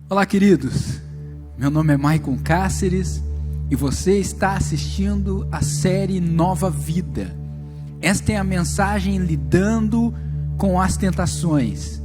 Olá, queridos. Meu nome é Maicon Cáceres e você está assistindo a série Nova Vida. Esta é a mensagem lidando com as tentações.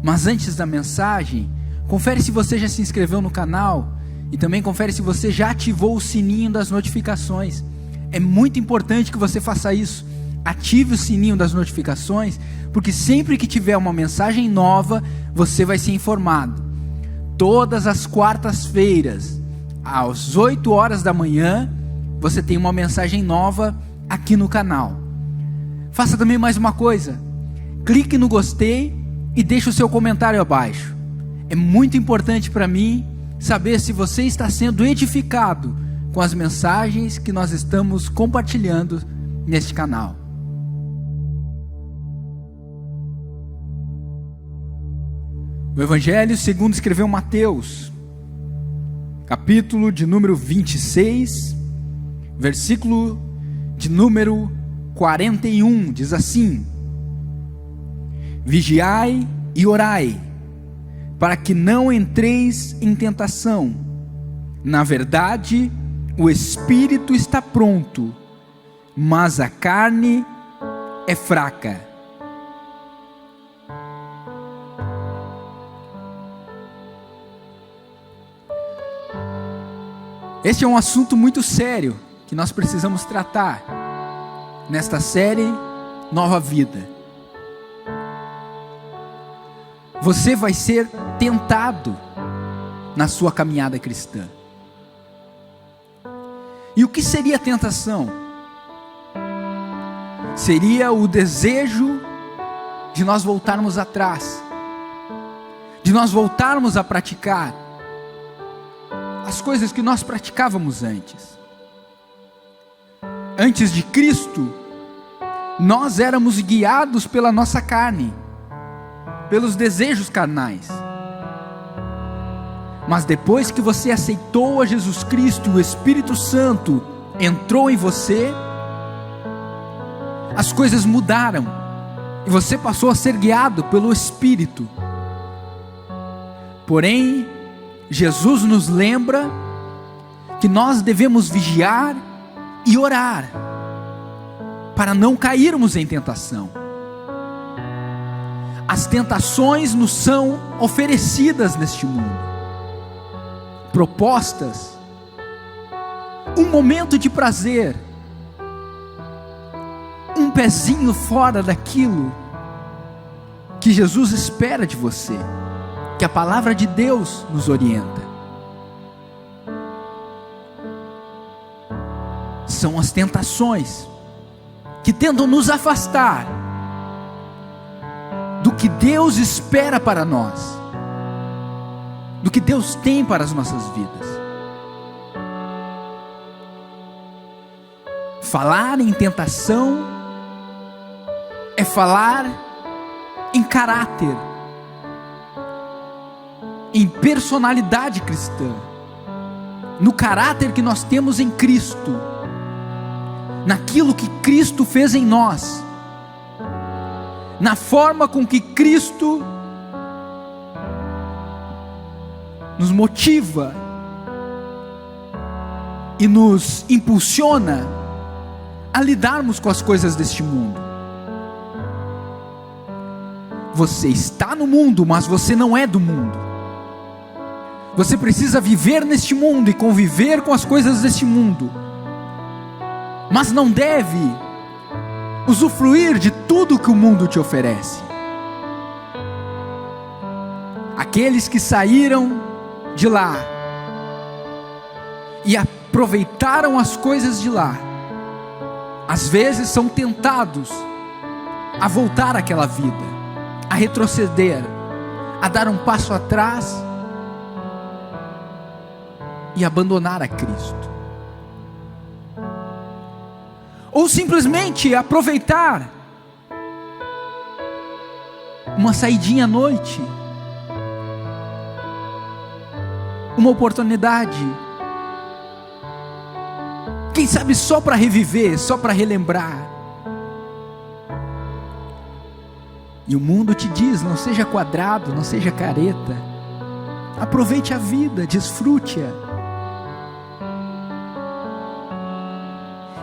Mas antes da mensagem, confere se você já se inscreveu no canal e também confere se você já ativou o sininho das notificações. É muito importante que você faça isso. Ative o sininho das notificações, porque sempre que tiver uma mensagem nova, você vai ser informado. Todas as quartas-feiras, às 8 horas da manhã, você tem uma mensagem nova aqui no canal. Faça também mais uma coisa: clique no gostei e deixe o seu comentário abaixo. É muito importante para mim saber se você está sendo edificado com as mensagens que nós estamos compartilhando neste canal. O Evangelho segundo escreveu Mateus, capítulo de número 26, versículo de número 41, diz assim: Vigiai e orai, para que não entreis em tentação. Na verdade, o espírito está pronto, mas a carne é fraca. Este é um assunto muito sério que nós precisamos tratar nesta série Nova Vida. Você vai ser tentado na sua caminhada cristã. E o que seria tentação? Seria o desejo de nós voltarmos atrás, de nós voltarmos a praticar as coisas que nós praticávamos antes. Antes de Cristo, nós éramos guiados pela nossa carne, pelos desejos carnais. Mas depois que você aceitou a Jesus Cristo e o Espírito Santo entrou em você, as coisas mudaram e você passou a ser guiado pelo Espírito. Porém, Jesus nos lembra que nós devemos vigiar e orar para não cairmos em tentação. As tentações nos são oferecidas neste mundo, propostas, um momento de prazer, um pezinho fora daquilo que Jesus espera de você, que a palavra de Deus nos orienta. São as tentações que tentam nos afastar do que Deus espera para nós, do que Deus tem para as nossas vidas. Falar em tentação é falar em caráter, em personalidade cristã, no caráter que nós temos em Cristo, naquilo que Cristo fez em nós, na forma com que Cristo nos motiva e nos impulsiona a lidarmos com as coisas deste mundo. Você está no mundo, mas você não é do mundo. Você precisa viver neste mundo e conviver com as coisas deste mundo, mas não deve usufruir de tudo que o mundo te oferece. Aqueles que saíram de lá e aproveitaram as coisas de lá, às vezes são tentados a voltar àquela vida, a retroceder, a dar um passo atrás e abandonar a Cristo, ou simplesmente aproveitar uma saidinha à noite, uma oportunidade, quem sabe só para reviver, só para relembrar. E o mundo te diz: não seja quadrado, não seja careta, Aproveite a vida, desfrute-a.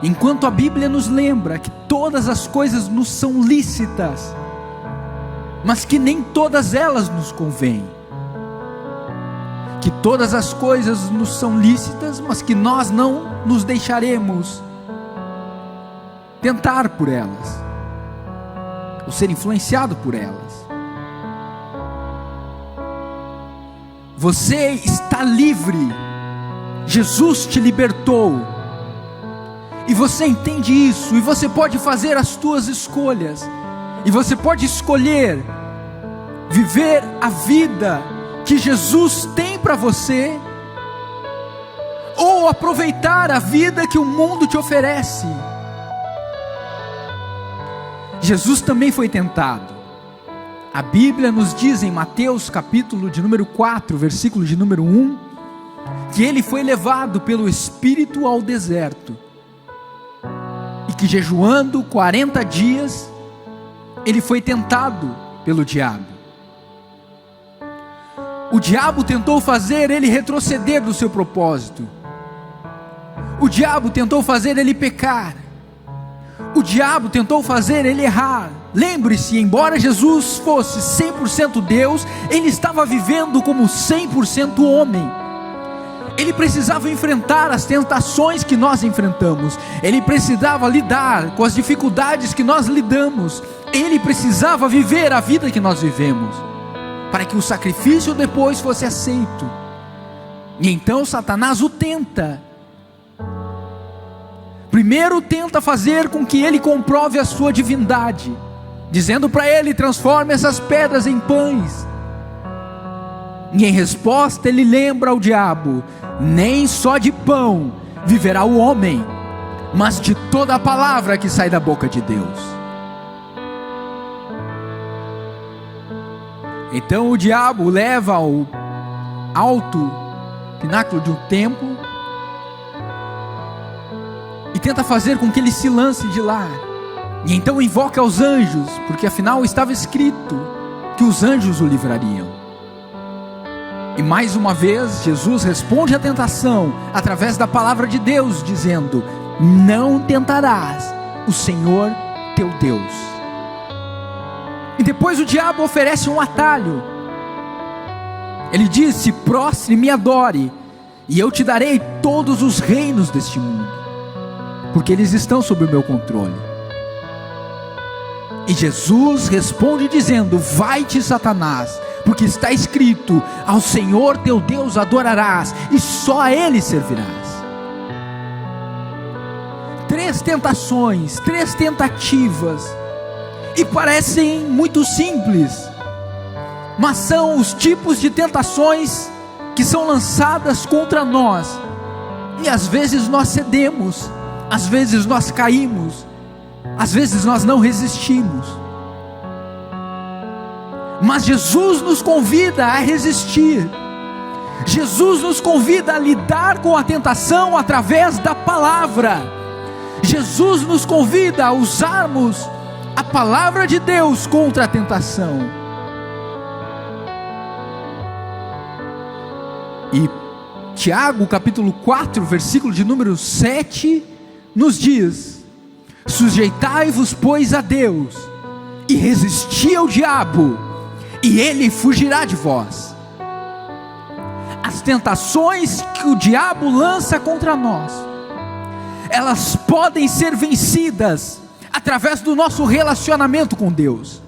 Enquanto a Bíblia nos lembra que todas as coisas nos são lícitas, mas que nem todas elas nos convêm. Que todas as coisas nos são lícitas, mas que nós não nos deixaremos tentar por elas, ou ser influenciado por elas. Você está livre, Jesus te libertou, e você entende isso, e você pode fazer as suas escolhas, e você pode escolher viver a vida que Jesus tem para você, ou aproveitar a vida que o mundo te oferece. Jesus também foi tentado. A Bíblia nos diz em Mateus capítulo de número 4, versículo de número 1, que ele foi levado pelo Espírito ao deserto, e que jejuando 40 dias, ele foi tentado pelo diabo. O diabo tentou fazer ele retroceder do seu propósito. O diabo tentou fazer ele pecar. O diabo tentou fazer ele errar. Lembre-se, embora Jesus fosse 100% Deus, ele estava vivendo como 100% homem. Ele precisava enfrentar as tentações que nós enfrentamos. Ele precisava lidar com as dificuldades que nós lidamos. Ele precisava viver a vida que nós vivemos, para que o sacrifício depois fosse aceito. E então Satanás o tenta. Primeiro tenta fazer com que ele comprove a sua divindade, dizendo para ele: transforme essas pedras em pães. E em resposta ele lembra ao diabo: nem só de pão viverá o homem, mas de toda a palavra que sai da boca de Deus. Então o diabo o leva ao alto pináculo de um templo e tenta fazer com que ele se lance de lá. E então invoca os anjos, porque afinal estava escrito que os anjos o livrariam. E mais uma vez Jesus responde à tentação através da palavra de Deus, dizendo: não tentarás o Senhor teu Deus. E depois o diabo oferece um atalho. Ele diz: se prostre e me adore, e eu te darei todos os reinos deste mundo, porque eles estão sob o meu controle. E Jesus responde dizendo: vai-te, Satanás, porque está escrito: ao Senhor teu Deus adorarás, e só a Ele servirás. 3 tentações, 3 tentativas, e parecem muito simples, mas são os tipos de tentações que são lançadas contra nós, e às vezes nós cedemos, às vezes nós caímos, às vezes nós não resistimos. Mas Jesus nos convida a resistir. Jesus nos convida a lidar com a tentação através da palavra. Jesus nos convida a usarmos a palavra de Deus contra a tentação. E Tiago capítulo 4, versículo de número 7, nos diz: sujeitai-vos, pois, a Deus, e resisti ao diabo, e ele fugirá de vós. As tentações que o diabo lança contra nós, elas podem ser vencidas através do nosso relacionamento com Deus.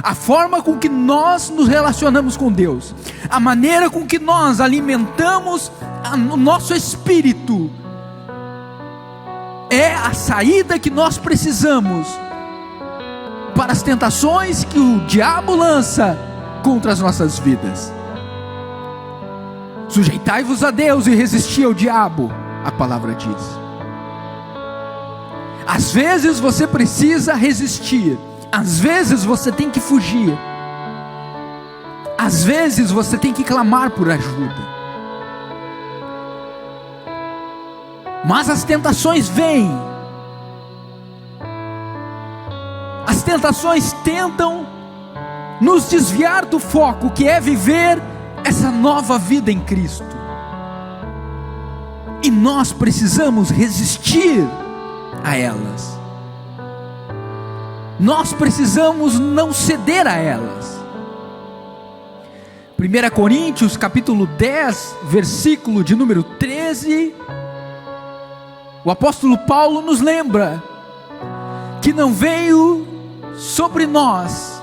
A forma com que nós nos relacionamos com Deus, a maneira com que nós alimentamos o nosso espírito, é a saída que nós precisamos para as tentações que o diabo lança contra as nossas vidas. Sujeitai-vos a Deus e resisti ao diabo, a palavra diz. Às vezes você precisa resistir, às vezes você tem que fugir, às vezes você tem que clamar por ajuda. Mas as tentações vêm. As tentações tentam nos desviar do foco, que é viver essa nova vida em Cristo. E nós precisamos resistir a elas. Nós precisamos não ceder a elas. 1 Coríntios capítulo 10, versículo de número 13, o apóstolo Paulo nos lembra que não veio sobre nós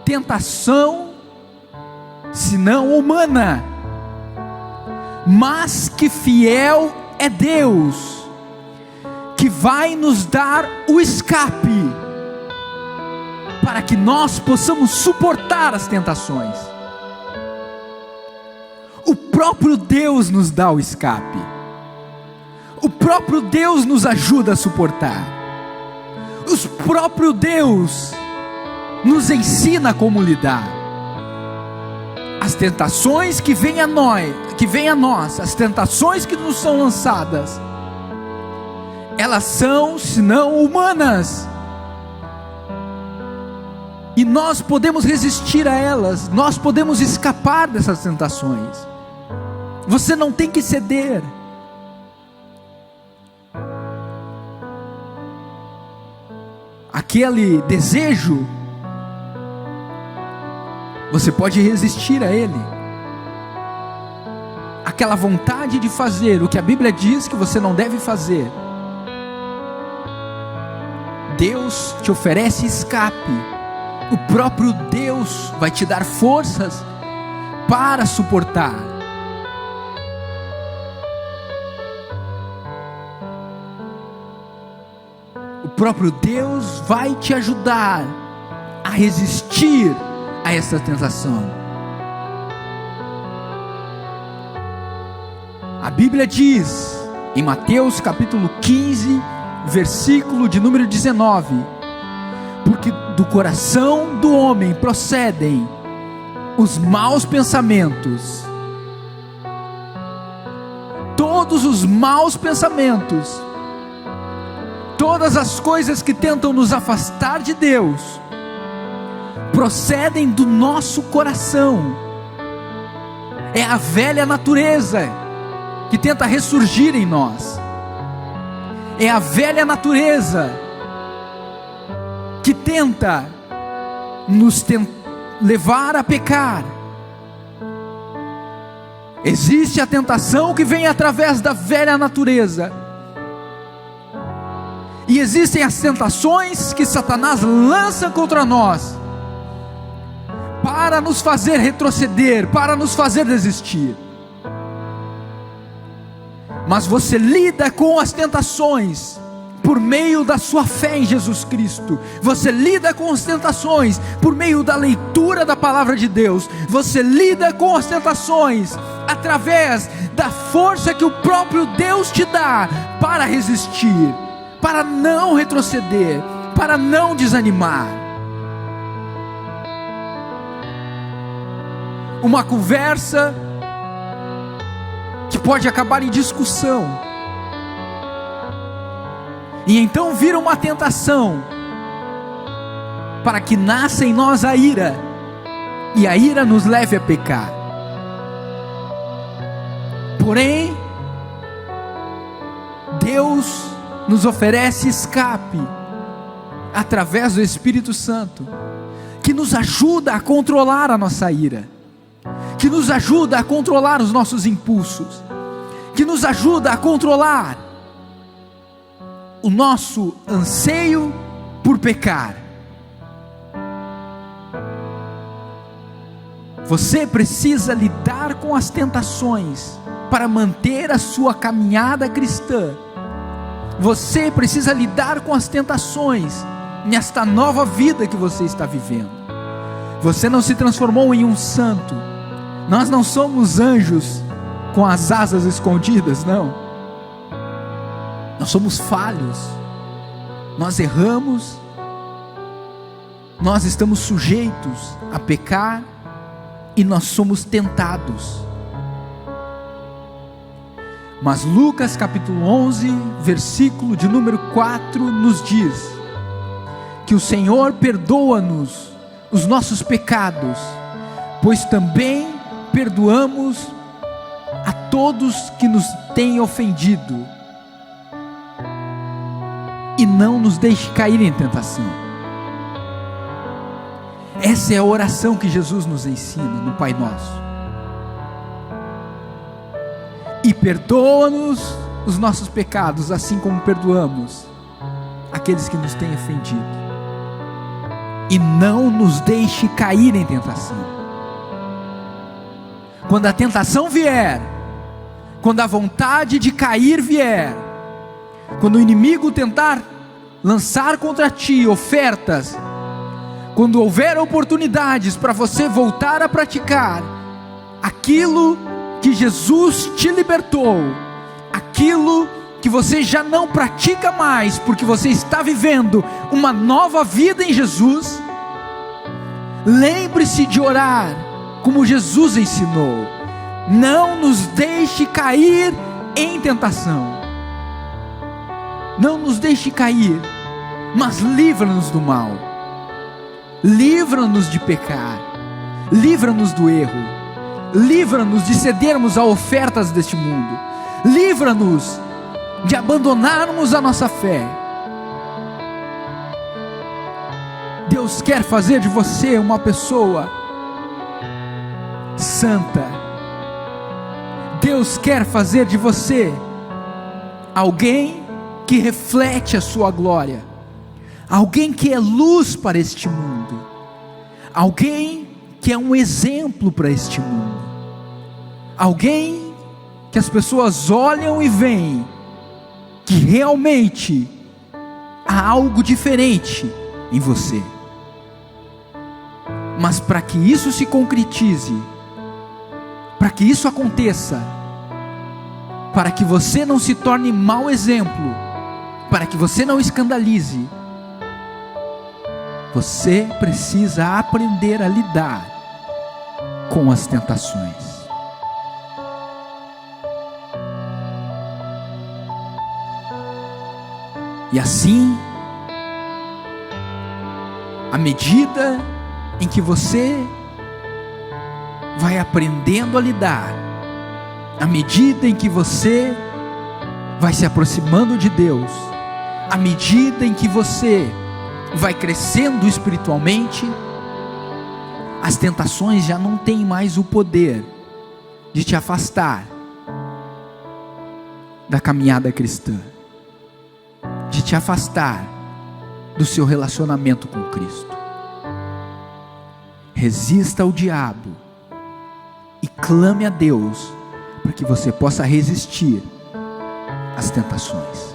tentação senão humana, mas que fiel é Deus, que vai nos dar o escape, para que nós possamos suportar as tentações. O próprio Deus nos dá o escape, o próprio Deus nos ajuda a suportar, o próprio Deus nos ensina como lidar. As tentações que vêm a nós, as tentações que nos são lançadas, elas são, senão humanas, e nós podemos resistir a elas, nós podemos escapar dessas tentações. Você não tem que ceder. Aquele desejo, você pode resistir a ele. Aquela vontade de fazer o que a Bíblia diz que você não deve fazer, Deus te oferece escape. O próprio Deus vai te dar forças para suportar. O próprio Deus vai te ajudar a resistir a essa tentação. A Bíblia diz em Mateus capítulo 15, versículo de número 19: porque do coração do homem procedem os maus pensamentos, todos os maus pensamentos, todas as coisas que tentam nos afastar de Deus, procedem do nosso coração. É a velha natureza que tenta ressurgir em nós, é a velha natureza que tenta nos levar a pecar. Existe a tentação que vem através da velha natureza, e existem as tentações que Satanás lança contra nós, para nos fazer retroceder, para nos fazer desistir. Mas você lida com as tentações por meio da sua fé em Jesus Cristo. Você lida com as tentações por meio da leitura da palavra de Deus. Você lida com as tentações através da força que o próprio Deus te dá para resistir, para não retroceder, para não desanimar. Uma conversa que pode acabar em discussão, e então vira uma tentação, para que nasça em nós a ira, e a ira nos leve a pecar. Porém, Deus nos oferece escape, através do Espírito Santo, que nos ajuda a controlar a nossa ira, que nos ajuda a controlar os nossos impulsos, que nos ajuda a controlar o nosso anseio por pecar. Você precisa lidar com as tentações para manter a sua caminhada cristã. Você precisa lidar com as tentações nesta nova vida que você está vivendo. Você não se transformou em um santo. Nós não somos anjos com as asas escondidas, não. Nós somos falhos, nós erramos, nós estamos sujeitos a pecar, e nós somos tentados. Mas Lucas capítulo 11, versículo de número 4 nos diz que o Senhor perdoa-nos os nossos pecados, pois também perdoamos a todos que nos têm ofendido, e não nos deixe cair em tentação. Essa é a oração que Jesus nos ensina no Pai Nosso. E perdoa-nos os nossos pecados, assim como perdoamos aqueles que nos têm ofendido, e não nos deixe cair em tentação. Quando a tentação vier, quando a vontade de cair vier, quando o inimigo tentar lançar contra ti ofertas, quando houver oportunidades para você voltar a praticar aquilo que Jesus te libertou, aquilo que você já não pratica mais, porque você está vivendo uma nova vida em Jesus, lembre-se de orar como Jesus ensinou: não nos deixe cair em tentação, não nos deixe cair, mas livra-nos do mal, livra-nos de pecar, livra-nos do erro, livra-nos de cedermos a ofertas deste mundo, livra-nos de abandonarmos a nossa fé. Deus quer fazer de você uma pessoa santa. Deus quer fazer de você alguém que reflete a sua glória, alguém que é luz para este mundo, alguém que é um exemplo para este mundo, alguém que as pessoas olham e veem que realmente há algo diferente em você. Mas para que isso se concretize, para que isso aconteça, para que você não se torne mau exemplo, para que você não escandalize, você precisa aprender a lidar com as tentações. E assim, à medida em que você vai aprendendo a lidar, à medida em que você vai se aproximando de Deus, à medida em que você vai crescendo espiritualmente, as tentações já não têm mais o poder de te afastar da caminhada cristã, de te afastar do seu relacionamento com Cristo. Resista ao diabo e clame a Deus para que você possa resistir às tentações.